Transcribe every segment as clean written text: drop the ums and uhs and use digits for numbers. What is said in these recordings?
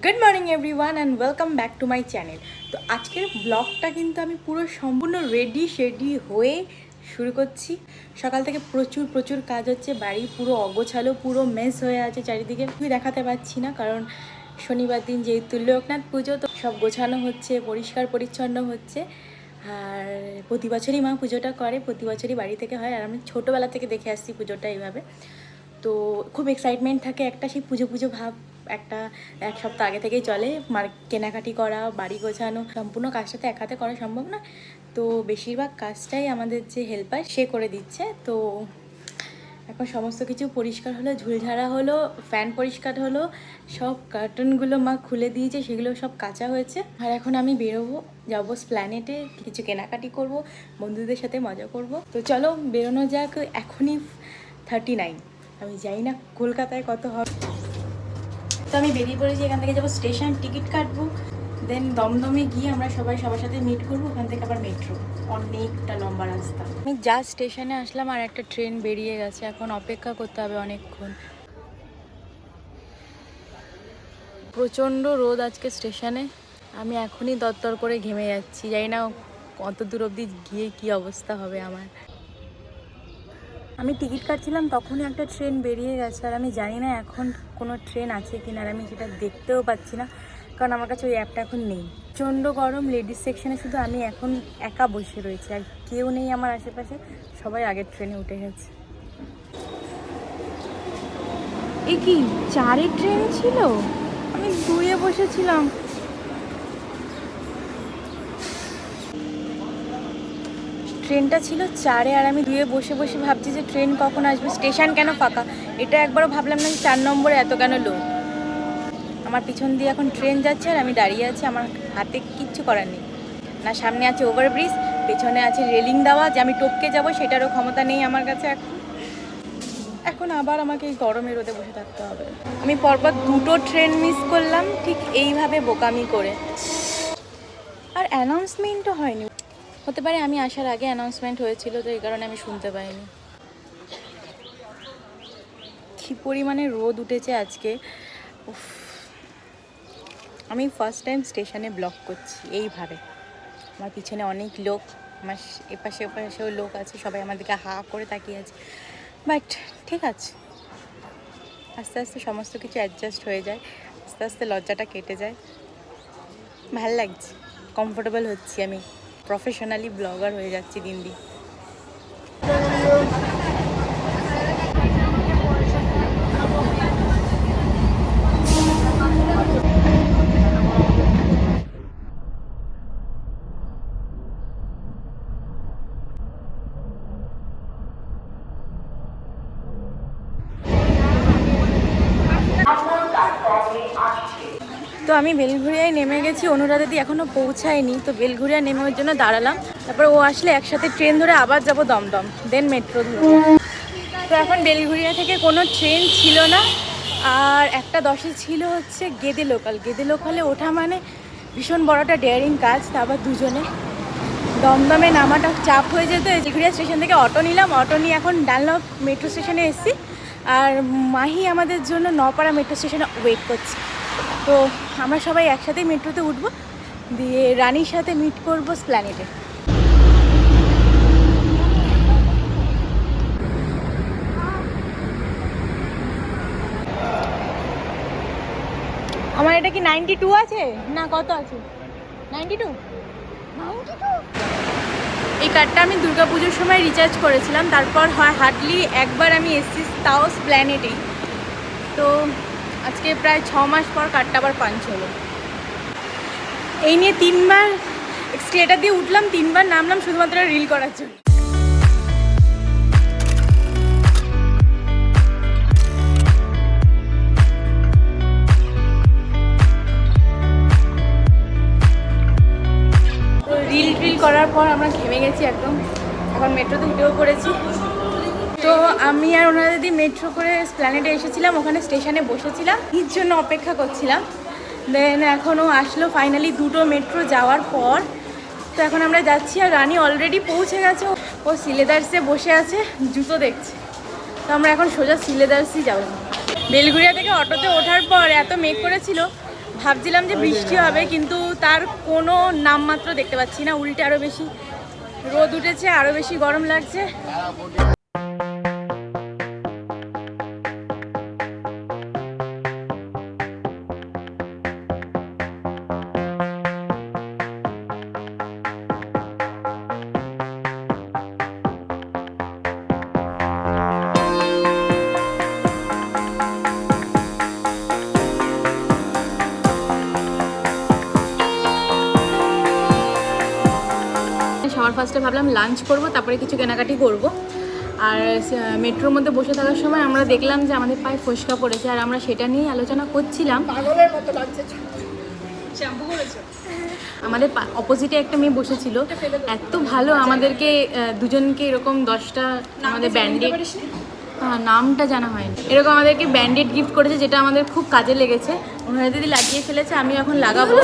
Good morning everyone and welcome back to my channel. তো আজকের ব্লগটা কিন্তু আমি পুরো সম্পূর্ণ রেডি হয়ে শুরু করছি। সকাল থেকে প্রচুর কাজ হচ্ছে, বাড়ি পুরো অগোছালো, পুরো মেস হয়ে আছে চারিদিকে। তুই দেখাতে পারছি না কারণ শনিবার দিন যেহেতু লোকনাথ পুজো, তো সব গোছানো হচ্ছে, পরিষ্কার পরিচ্ছন্ন হচ্ছে। আর প্রতি বছরই মা পুজোটা করে, প্রতি বছরই বাড়ি থেকে হয়। আর আমি ছোটোবেলা থেকে দেখে আসছি পুজোটা এইভাবে। তো খুব এক্সাইটমেন্ট থাকে একটা, সেই পুজো পুজো ভাব একটা এক সপ্তাহ আগে থেকেই চলে। কেনাকাটি করা, বাড়ি গোছানো, সম্পূর্ণ কাজটা তো এক হাতে করা সম্ভব না। তো বেশিরভাগ কাজটাই আমাদের যে হেল্পার সে করে দিচ্ছে। তো এখন সমস্ত কিছু পরিষ্কার হলো, ঝুলঝাড়া হলো, ফ্যান পরিষ্কার হলো, সব কার্টনগুলো মা খুলে দিয়েছে, সেগুলো সব কাচা হয়েছে। আর এখন আমি বেরোবো, যাবো স্প্ল্যানেটে, কিছু কেনাকাটি করব, বন্ধুদের সাথে মজা করব। তো চলো বেরোনো যাক। এখনই 39, আমি জানি না কলকাতায় কত হবে। তো আমি বেরিয়ে পড়েছি, এখান থেকে যাবো স্টেশন, টিকিট কাটবো, দেন দমদমে গিয়ে আমরা সবার সাথে মিট করবো। ওখান থেকে আবার মেট্রো, অনেকটা লম্বা রাস্তা। আমি জাস্ট স্টেশনে আসলাম আর একটা ট্রেন বেরিয়ে গেছে, এখন অপেক্ষা করতে হবে অনেকক্ষণ। প্রচণ্ড রোদ আজকে স্টেশনে, আমি এখনই দরদর করে ঘেমে যাচ্ছি, জানি না কত দূর অবধি গিয়ে কী অবস্থা হবে আমার। আমি টিকিট কাটছিলাম তখনই একটা ট্রেন বেরিয়ে গেছে, আর আমি জানি না এখন কোনো ট্রেন আছে কিনা, আর আমি সেটা দেখতেও পাচ্ছি না কারণ আমার কাছে ওই অ্যাপটা এখন নেই। প্রচণ্ড গরম, লেডিস সেকশনে শুধু আমি এখন একা বসে রয়েছি, আর কেউ নেই আমার আশেপাশে, সবাই আগের ট্রেনে উঠে গেছে। এ কি 4-এর ট্রেন ছিল? আমি 2-এ বসেছিলাম। ট্রেনটা ছিল 4-এ আর আমি 2-এ বসে ভাবছি যে ট্রেন কখন আসবে, স্টেশন কেন ফাঁকা। এটা একবারও ভাবলাম না যে 4 নম্বরে এত কেন লোক। আমার পিছন দিয়ে এখন ট্রেন যাচ্ছে আর আমি দাঁড়িয়ে আছি, আমার হাতে কিচ্ছু করার নেই। না সামনে আছে ওভারব্রিজ, পেছনে আছে রেলিং দেওয়া, যে আমি টপকে যাব সেটারও ক্ষমতা নেই আমার কাছে এখন আবার আমাকে এই গরমে রোদে বসে থাকতে হবে। আমি পরপর 2টো ট্রেন মিস করলাম ঠিক এইভাবে বোকামি করে। আর অ্যানাউন্সমেন্টও হয়নি, হতে পারে আমি আসার আগে অ্যানাউন্সমেন্ট হয়েছিল, তো এই কারণে আমি শুনতে পাইনি। কী পরিমাণে রোদ উঠেছে আজকে। আমি ফার্স্ট টাইম স্টেশনে ব্লগ করছি এইভাবে। আমার পিছনে অনেক লোক, আমার এপাশে ওপাশেও লোক আছে, সবাই আমার দিকে হা করে তাকিয়ে আছে। বাট ঠিক আছে, আস্তে আস্তে সমস্ত কিছু অ্যাডজাস্ট হয়ে যায়, আস্তে আস্তে লজ্জাটা কেটে যায়। ভাল লাগছে, কমফোর্টেবল হচ্ছি, আমি প্রফেশনালি ব্লগার হয়ে যাচ্ছি দিন দিন। তো আমি বেলঘুরিয়ায় নেমে গেছি, অনুরাধাদি এখনও পৌঁছায়নি, তো বেলঘুরিয়া নেমে ওর জন্য দাঁড়ালাম। তারপর ও আসলে একসাথে ট্রেন ধরে আবার যাব দমদম, দেন মেট্রো ধরবো। তো এখন বেলঘুরিয়া থেকে কোনো ট্রেন ছিল না, আর 1:10 ছিল হচ্ছে গেদে লোকাল। গেদে লোকালে ওঠা মানে ভীষণ বড়টা ডেয়ারিং কাজ, তারপর দুজনে দমদমে নামাটা চাপ হয়ে যেত। বেলঘুরিয়া স্টেশন থেকে অটো নিলাম, অটো নিয়ে এখন ডানলপ মেট্রো স্টেশনে এসেছি, আর মাহি আমাদের জন্য নপাড়া মেট্রো স্টেশনে ওয়েট করছে। তো আমরা সবাই একসাথেই মেট্রোতে উঠবো, দিয়ে রানীর সাথে মিট করবো স্প্ল্যানেটে। আমার এটা কি 92 আছে না কত আছে? 92। এই কার্ডটা আমি দুর্গাপুজোর সময় রিচার্জ করেছিলাম, তারপর হার্ডলি একবার আমি এসেছি, তাও স্প্ল্যানেটেই। তো আজকে প্রায় 6 মাস পর কার্ডটা আবার পাঞ্চ হলো। এই নিয়ে 3বার এক্সকেলেটার দিয়ে উঠলাম, 3বার নামলাম শুধুমাত্র রিল করার জন্য। রিল করার পর আমরা ঘেমে গেছি একদম, এখন মেট্রোতে উঠেও পড়েছি। তো আমি আর ওনারা যদি মেট্রো করে স্প্ল্যানেটে এসেছিলাম, ওখানে স্টেশনে বসেছিলাম, এর জন্য অপেক্ষা করছিলাম। দেন এখনও আসলো ফাইনালি 2টো মেট্রো যাওয়ার পর। তো এখন আমরা যাচ্ছি, আর রানী অলরেডি পৌঁছে গেছে, ও সিলেদার্সে বসে আছে জুতো দেখছে। তো আমরা এখন সোজা সিলেদার্সই যাবো। বেলঘুরিয়া থেকে অটোতে ওঠার পর এত মেঘ করেছিল, ভাবছিলাম যে বৃষ্টি হবে, কিন্তু তার কোনো নামমাত্র দেখতে পাচ্ছি না। উল্টে আরও বেশি রোদ উঠেছে, আরও বেশি গরম লাগছে। সবার ফার্স্টে ভাবলাম লাঞ্চ করব, তারপরে কিছু কেনাকাটি করব। আর মেট্রোর মধ্যে বসে থাকার সময় আমরা দেখলাম যে আমাদের পায়ে ফোসকা পড়েছে, আর আমরা সেটা নিয়েই আলোচনা করছিলাম। পাগলের মতো লাগছে, শ্যাম্পু করেছো? আমাদের অপোজিটে একটা মেয়ে বসেছিল, এত ভালো আমাদেরকে দুজনকে এরকম 10টা আমাদের ব্যান্ডেড, নামটা জানা হয়নি, এরকম আমাদেরকে ব্যান্ডেড গিফট করেছে, যেটা আমাদের খুব কাজে লেগেছে। ওনারা দিদি লাগিয়ে ফেলেছে, আমি এখন লাগাবো।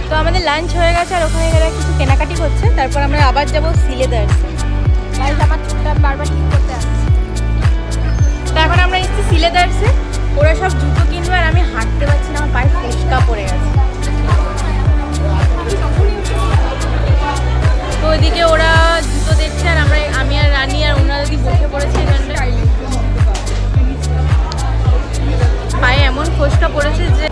তো আমাদের লাঞ্চ হয়ে গেছে, আর ওখানে এরা কিছু কেনাকাটি করছে, তারপর আমরা আবার যাবো সিলেদার্সে। আমার চুলটা বারবার ঠিক করতে আসছে। তো এখন আমরা এসেছি সিলেদার্সে, ওরা সব জুতো কিনবে, আর আমি হাঁটতে পারছি না, আমার পায়ে ফোসকা পড়ে গেছে। তো ওইদিকে ওরা জুতো দেখছে, আর আমি আর রানী আর ওনারা দিদি বসে পড়েছে। পায়ে এমন ফোসকা পড়েছে যে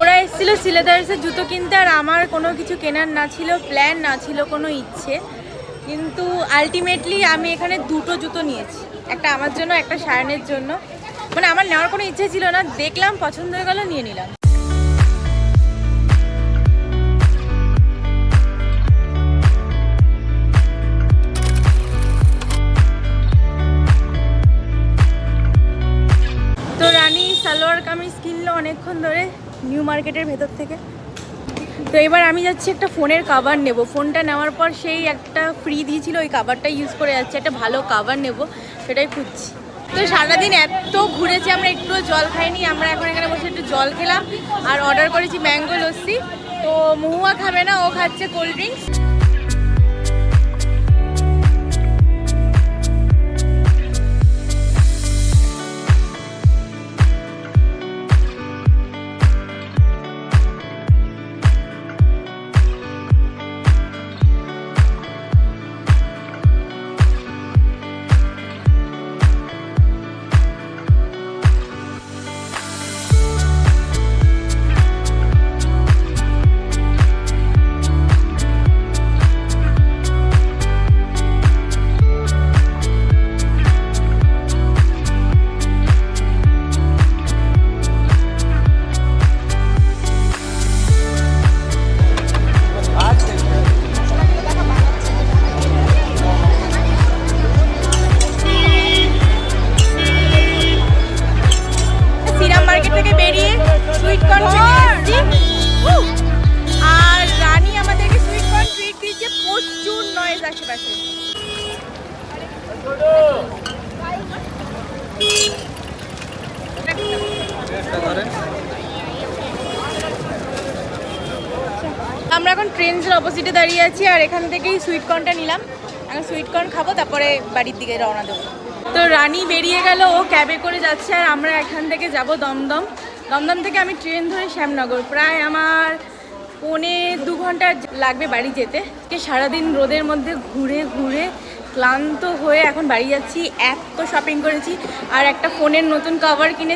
ওরা এসেছিল সিলেদার্সে জুতো কিনতে, আর আমার কোনো কিছু কেনার না ছিল, প্ল্যান না ছিল, কোনো ইচ্ছে। কিন্তু আলটিমেটলি আমি এখানে দুটো জুতো নিয়েছি, একটা আমার জন্য, একটা সায়নের জন্য। মানে আমার নেওয়ার কোনো ইচ্ছে ছিল না, দেখলাম পছন্দ হয়ে গেল, নিয়ে নিলাম। তো রানী সালোয়ার কামিজ কিনলো অনেকক্ষণ ধরে নিউ মার্কেটের ভেতর থেকে। তো এবার আমি যাচ্ছি একটা ফোনের কভার নেব। ফোনটা নেওয়ার পর সেই একটা ফ্রি দিয়েছিল, ওই কভারটা ইউজ করে যাচ্ছি, একটা ভালো কভার নেব, সেটাই খুঁজছি। তো সারাদিন এত ঘুরেছি, আমরা একটুও জল খাইনি। আমরা এখন এখানে বসে একটু জল খেলাম, আর অর্ডার করেছি ম্যাঙ্গো লস্যি। তো মহুয়া খাবে না, ও খাচ্ছে কোল্ড ড্রিঙ্কস। আর রানী আমাদেরকে সুইট কর্ন ট্রিট দিচ্ছে, প্রচুর নয়েজ আশেপাশে। আমরা এখন ট্রেন্সের অপোজিটে দাঁড়িয়ে আছি, আর এখান থেকেই সুইট কর্নটা নিলাম। এখন সুইট কর্ন খাবো, তারপরে বাড়ির দিকে রওনা দেবো। তো রানী বেরিয়ে গেল, ও ক্যাবে করে যাচ্ছে, আর আমরা এখান থেকে যাব দমদম। দমদম থেকে আমি ট্রেন ধরে শ্যামনগর, প্রায় আমার 1.5-2 ঘন্টা লাগবে বাড়ি যেতে। সারাদিন রোদের মধ্যে ঘুরে ঘুরে ক্লান্ত হয়ে এখন বাড়ি যাচ্ছি। এত শপিং করেছি, আর একটা ফোনের নতুন কভার কিনে।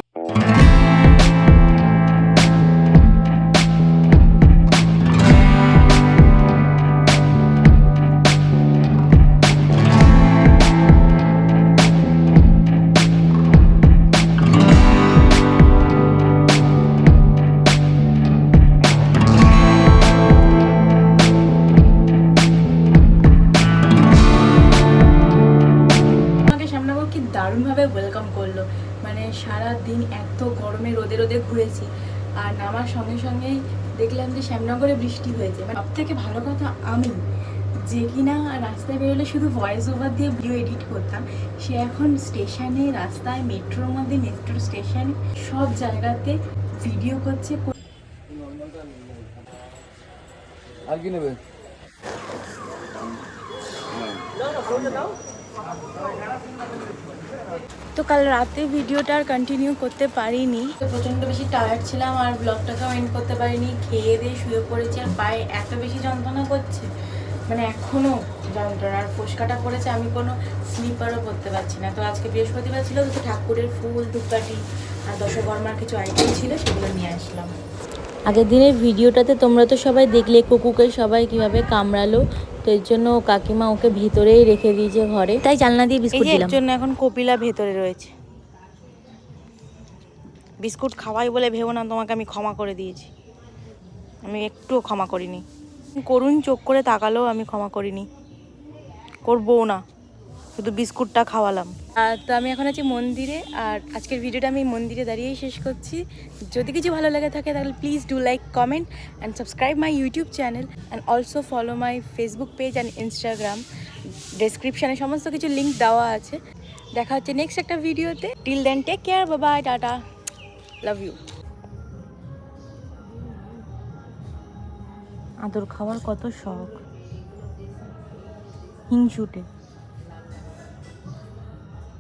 দারুণভাবে ওয়েলকাম করলো। মানে সারা দিন এত গরমে রোদে রোদে ঘুরেছি, আর নামার সঙ্গে সঙ্গেই দেখলাম যে শ্যামনগরে বৃষ্টি হয়েছে। মানে সব থেকে ভালো কথা আমি যে কিনা রাস্তায় বেরোলে শুধু ভয়েস ওভার দিয়ে ভিডিও এডিট করতাম, সে এখন স্টেশনে, রাস্তায়, মেট্রোর মধ্যে, মেট্রো স্টেশনে সব জায়গাতে ভিডিও করছে। আর কি নেবে? তো কাল রাতে ভিডিওটা আর কন্টিনিউ করতে পারিনি, প্রচণ্ড বেশি টায়ার্ড ছিলাম আর ব্লগটাকেও এন্ড করতে পারিনি। খেয়ে দিয়ে শুয়ে পড়েছি আর পায়ে এত বেশি যন্ত্রণা করছে, মানে এখনও যন্ত্রণা, আর ফোসকাটা পড়েছে, আমি কোনো স্লিপারও পরতে পারছি না। তো আজকে বৃহস্পতিবার ছিল, তো ঠাকুরের ফুল, ধূপকাঠি আর দশকর্মার কিছু আইটেম ছিল, সেগুলো নিয়ে আসলাম। আগের দিনের ভিডিওটাতে তোমরা তো সবাই দেখলে কুকুকে সবাই কিভাবে কামড়ালো, তো এর জন্য কাকিমা ওকে ভিতরেই রেখে দিয়েছে ঘরে, তাই জানলা দিয়ে এই বিস্কুট যে এর দিলাম। জন্য এখন কপিলা ভেতরে রয়েছে। বিস্কুট খাওয়াই বলে ভেবো না তোমাকে আমি ক্ষমা করে দিয়েছি, আমি একটুও ক্ষমা করিনি। করুণ চোখ করে তাকালেও আমি ক্ষমা করিনি, করবও না, শুধু বিস্কুটটা খাওয়ালাম। আর তো আমি এখন আছি মন্দিরে, আর আজকের ভিডিওটা আমি মন্দিরে দাঁড়িয়েই শেষ করছি। যদি কিছু ভালো লাগে থাকে তাহলে please do like, comment and subscribe my YouTube channel and also follow my Facebook page and Instagram. ডেসক্রিপশানে সমস্ত কিছু লিঙ্ক দেওয়া আছে। দেখা হচ্ছে নেক্সট একটা ভিডিওতে। Till then take care, bye, tata, love you. আদর খাওয়ার কত শখ, হিংসুটে।